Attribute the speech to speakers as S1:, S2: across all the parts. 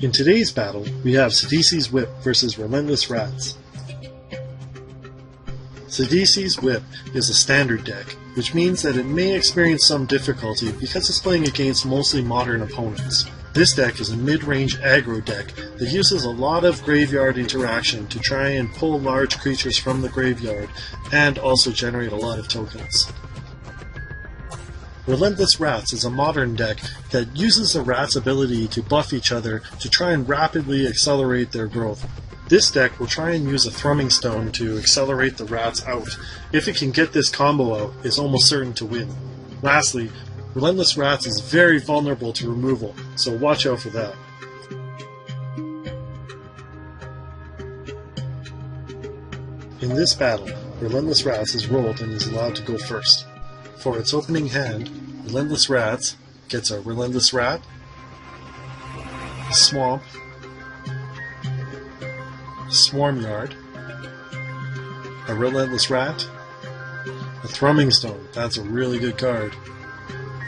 S1: In today's battle, we have Sidisi's Whip versus Relentless Rats. Sidisi's Whip is a standard deck, which means that it may experience some difficulty because it's playing against mostly modern opponents. This deck is a mid-range aggro deck that uses a lot of graveyard interaction to try and pull large creatures from the graveyard and also generate a lot of tokens. Relentless Rats is a modern deck that uses the rats' ability to buff each other to try and rapidly accelerate their growth. This deck will try and use a Thrumming Stone to accelerate the rats out. If it can get this combo out, it's almost certain to win. Lastly, Relentless Rats is very vulnerable to removal, so watch out for that. In this battle, Relentless Rats is rolled and is allowed to go first. For its opening hand, Relentless Rats gets a Relentless Rat, Swamp, Swarmyard, a Relentless Rat, a Thrumming Stone, that's a really good card,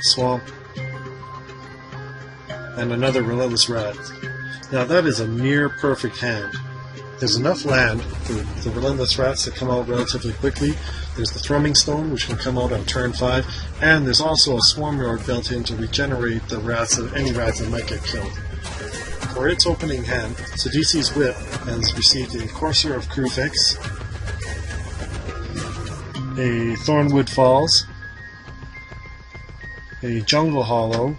S1: Swamp, and another Relentless Rat. Now that is a near perfect hand. There's enough land for the Relentless Rats to come out relatively quickly. There's the Thrumming Stone, which can come out on turn 5, and there's also a Swarmyard built in to regenerate the rats, any rats that might get killed. For its opening hand, Sidisi's Whip has received a Courser of Krufix, a Thornwood Falls, a Jungle Hollow,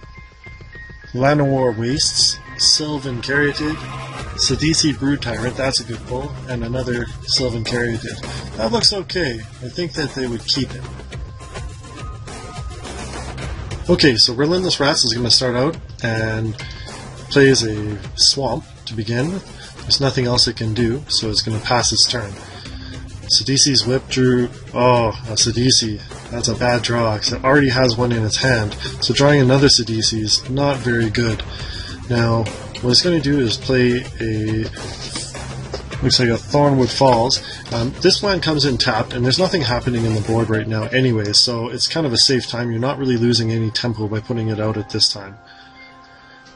S1: Llanowar Wastes, Sylvan Caryatid, Sidisi Brood Tyrant, that's a good pull, and another Sylvan Caryatid. That looks okay. I think that they would keep it. Okay, so Relentless Rats is going to start out and plays a Swamp to begin with. There's nothing else it can do, so it's going to pass its turn. Sidisi's Whip drew... Oh, a Sidisi. That's a bad draw, because it already has one in its hand, so drawing another Sidisi is not very good. Now, what it's going to do is play a... looks like a Thornwood Falls. This land comes in tapped, and there's nothing happening in the board right now anyway, so it's kind of a safe time. You're not really losing any tempo by putting it out at this time.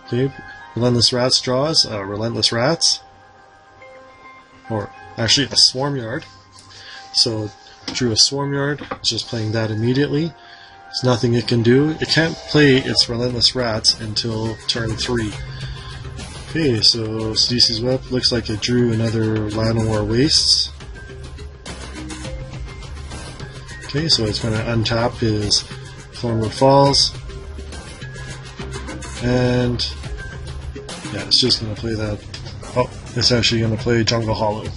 S1: Okay, Relentless Rats draws Relentless Rats, or actually a Swarmyard. So drew a Swarmyard, it's just playing that immediately. There's nothing it can do. It can't play its Relentless Rats until turn 3. Okay, so Sidisi's Whip looks like it drew another Llanowar Wastes. Okay, so it's going to untap his Thornwood Falls. And yeah, it's just going to play that. Oh, it's actually going to play Jungle Hollow.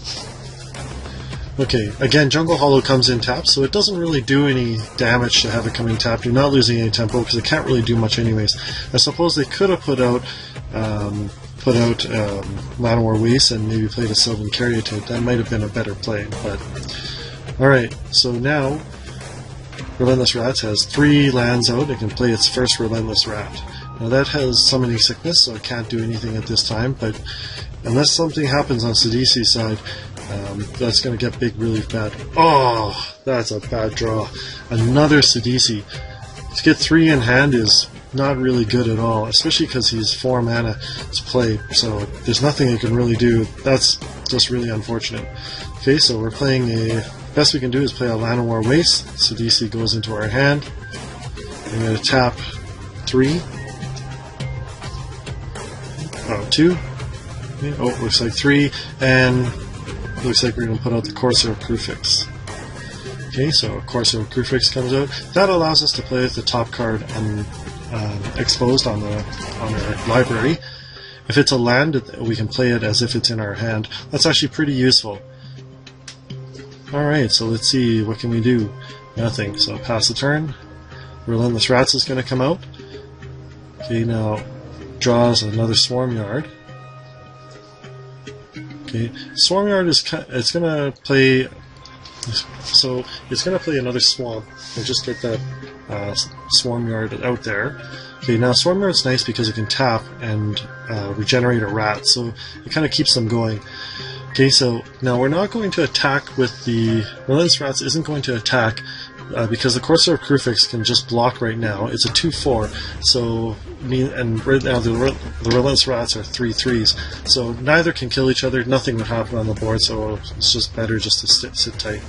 S1: Okay, again, Jungle Hollow comes in tapped, so it doesn't really do any damage to have it coming tapped. You're not losing any tempo because it can't really do much anyways. I suppose they could have put out Llanowar Waste and maybe played a Sylvan Caryatid. That might have been a better play, but alright, so now Relentless Rats has 3 lands out. It can play its first Relentless Rat. Now that has Summoning Sickness, so it can't do anything at this time, but unless something happens on Sidisi's side, that's going to get big really bad. Oh, that's a bad draw. Another Sidisi. To get 3 in hand is not really good at all, especially because he's 4 mana to play, so there's nothing he can really do. That's just really unfortunate. Okay, so we're playing a... best we can do is play a Llanowar Waste. Sidisi goes into our hand. I'm going to tap 3. Oh, 2. Okay, oh, looks like 3, and looks like we're going to put out the Courser of Krufix. Okay, so Courser of Krufix comes out. That allows us to play with the top card exposed on our library. If it's a land, we can play it as if it's in our hand. That's actually pretty useful. Alright, so let's see, what can we do? Nothing, so pass the turn. Relentless Rats is going to come out. Okay, now draws another Swarmyard. Okay, Swarmyard is it's going to play... So it's going to play another Swamp and just get that Swarmyard out there. Okay, now Swarmyard's nice because it can tap and regenerate a rat, so it kind of keeps them going. Okay, so now we're not going to attack with the... Relentless Rats isn't going to attack because the Corsair Crucifix can just block right now. It's a 2/4, so and right now the Relentless Rats are 3/3s, so neither can kill each other. Nothing would happen on the board, so it's just better just to sit tight.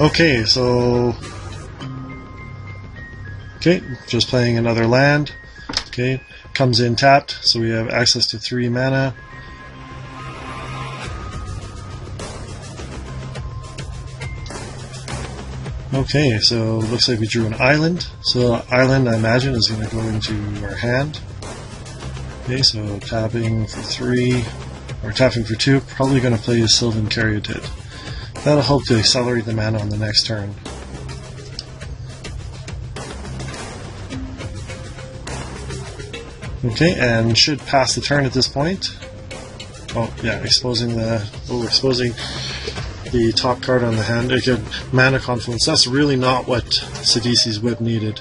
S1: Okay, so just playing another land. Okay, comes in tapped, so we have access to 3 mana. Okay, so looks like we drew an island. So island, I imagine, is going to go into our hand. Okay, so tapping for 3, or tapping for 2. Probably going to play a Sylvan Caryatid. That'll help to accelerate the mana on the next turn. Okay, and should pass the turn at this point. Oh yeah, exposing the top card on the hand. Again, Mana Confluence. That's really not what Sidisi's Whip needed.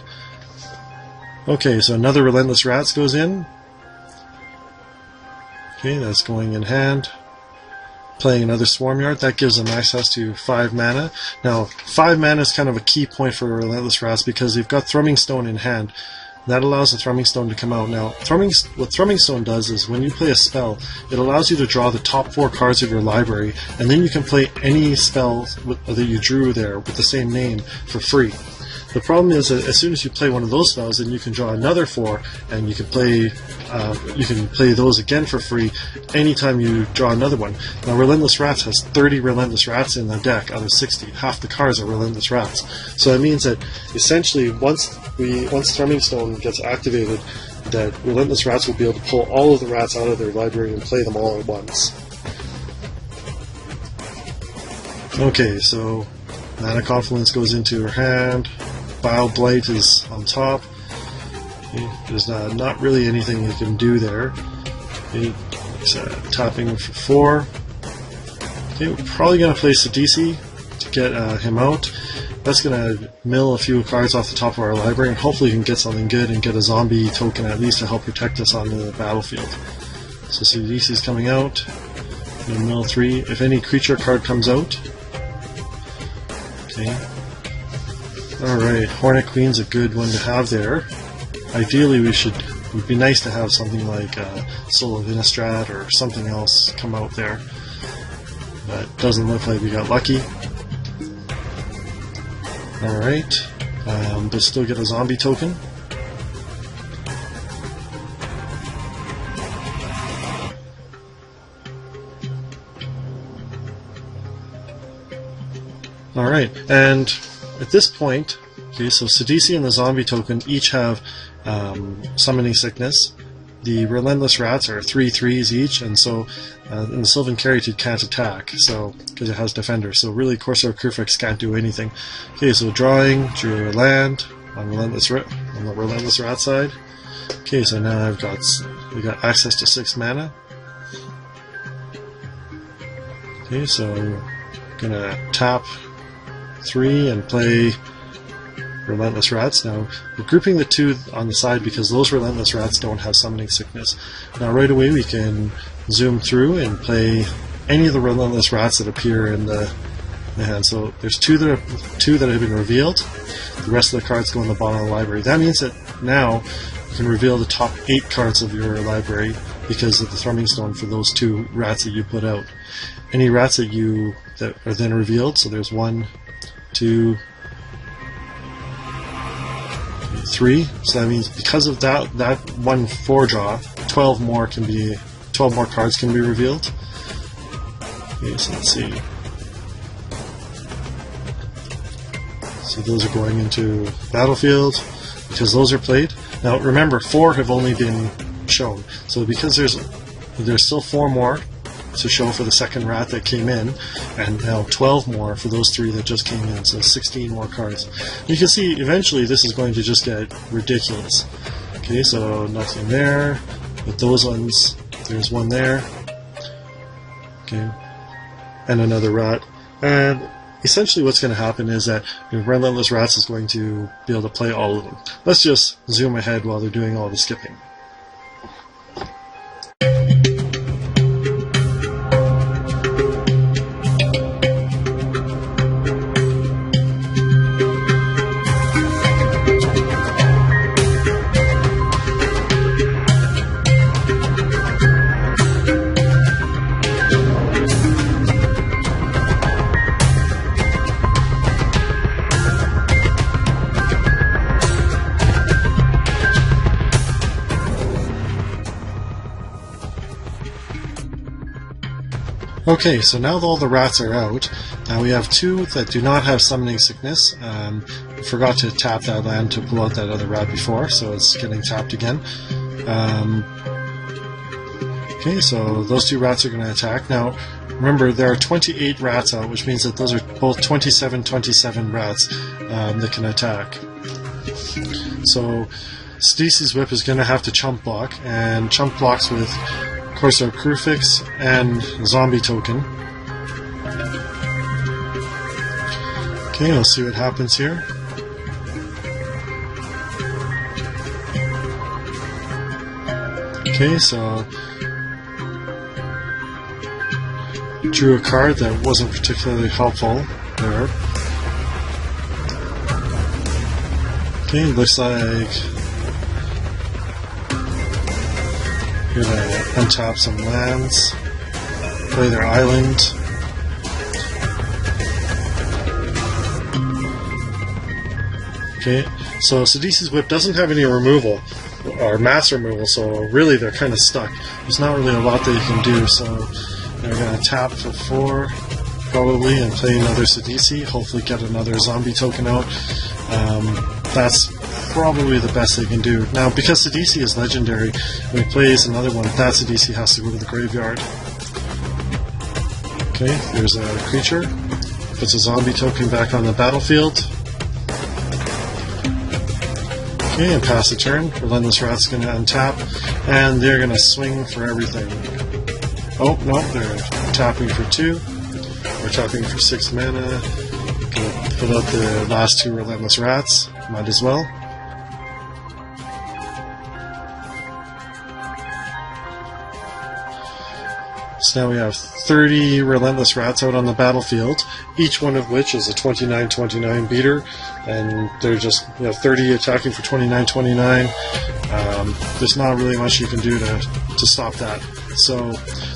S1: Okay, so another Relentless Rats goes in. Okay, that's going in hand. Playing another Swarmyard, that gives them access to 5 mana. Now, 5 mana is kind of a key point for Relentless Rats because they've got Thrumming Stone in hand. That allows the Thrumming Stone to come out. Now, what Thrumming Stone does is when you play a spell, it allows you to draw the top 4 cards of your library, and then you can play any spell that you drew there with the same name for free. The problem is that as soon as you play one of those spells, then you can draw another 4, and you can play those again for free anytime you draw another one. Now, Relentless Rats has 30 Relentless Rats in the deck out of 60. Half the cards are Relentless Rats. So that means that essentially once Thrumming Stone gets activated, that Relentless Rats will be able to pull all of the rats out of their library and play them all at once. Okay, so Mana Confluence goes into her hand. Bile Blight is on top. Okay, there's not really anything you can do there. Okay, tapping for 4. Okay, we're probably going to play Sidisi to get him out. That's going to mill a few cards off the top of our library, and hopefully we can get something good and get a zombie token at least to help protect us on the battlefield. So Sidisi's coming out. We'll mill 3. If any creature card comes out. Okay. Alright, Hornet Queen's a good one to have there. Ideally it would be nice to have something like Soul of Innistrad or something else come out there. But doesn't look like we got lucky. Alright, but still get a zombie token. Alright, and at this point, okay, so Sidisi and the zombie token each have Summoning Sickness. The Relentless Rats are 3/3s each, and so and the Sylvan Caryatid can't attack, so because it has Defender. So really, Corsair Crucifix can't do anything. Okay, so drew a land on the Relentless Rat side. Okay, so now we got access to 6 mana. Okay, so gonna tap 3 and play Relentless Rats. Now, we're grouping the 2 on the side because those Relentless Rats don't have Summoning Sickness. Now, right away we can zoom through and play any of the Relentless Rats that appear in the hand. So there's 2 that have been revealed. The rest of the cards go in the bottom of the library. That means that now you can reveal the top 8 cards of your library because of the Thrumming Stone for those 2 rats that you put out. Any rats that are then revealed, so there's 1, 2, 3. So that means because of that 1/4 draw, 12 more cards can be revealed. Okay, so let's see. So those are going into battlefield because those are played. Now remember, 4 have only been shown. So because there's still 4 more to show for the second rat that came in, and now 12 more for those 3 that just came in, so 16 more cards. You can see eventually this is going to just get ridiculous. Okay, so nothing there. With those ones, there's 1 there. Okay, and another rat. And essentially what's going to happen is that Relentless Rats is going to be able to play all of them. Let's just zoom ahead while they're doing all the skipping. Okay, so now that all the rats are out, we have two that do not have summoning sickness. Forgot to tap that land to pull out that other rat before, so it's getting tapped again. Okay, so those two rats are going to attack. Now, remember, there are 28 rats out, which means that those are both 27 rats that can attack. So, Sidisi's whip is going to have to chump block, and chump blocks with, of course, our crucifix and zombie token. Okay, we'll see what happens here. Okay, so drew a card that wasn't particularly helpful there. Okay, looks like we're gonna untap some lands, play their island. Okay, so Sidisi's whip doesn't have any removal, or mass removal, so really they're kind of stuck. There's not really a lot that you can do, so they're going to tap for 4, probably, and play another Sidisi, hopefully get another zombie token out. That's probably the best they can do. Now, because Sidisi is legendary, when he plays another one, that Sidisi has to go to the graveyard. Okay, there's a creature. Puts a zombie token back on the battlefield. Okay, and pass the turn. Relentless Rat's going to untap, and they're going to swing for everything. Oh, no, they're tapping for 2. We're tapping for 6 mana. Going to put out the last 2 Relentless Rats. Might as well. So now we have 30 Relentless Rats out on the battlefield, each one of which is a 29/29 beater, and they're just 30 attacking for 29/29. There's not really much you can do to stop that. So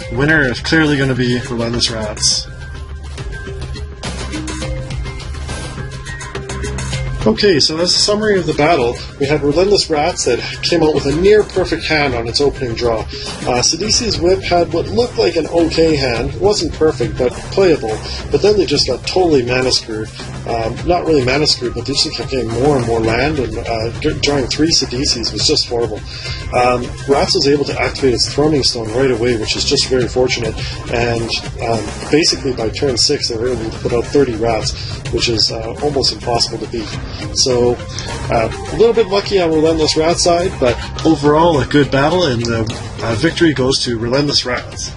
S1: the winner is clearly going to be Relentless Rats. Okay, so as a summary of the battle, we had Relentless Rats that came out with a near-perfect hand on its opening draw. Sidisi's whip had what looked like an okay hand. It wasn't perfect, but playable. But then they just got totally mana-screwed. Not really mana-screwed, but they just kept getting more and more land, and drawing 3 Sidisis was just horrible. Rats was able to activate its Throning Stone right away, which is just very fortunate, and basically by turn 6 they were able to put out 30 Rats, which is almost impossible to beat. So, a little bit lucky on Relentless Rat's side, but overall a good battle, and the victory goes to Relentless Rats.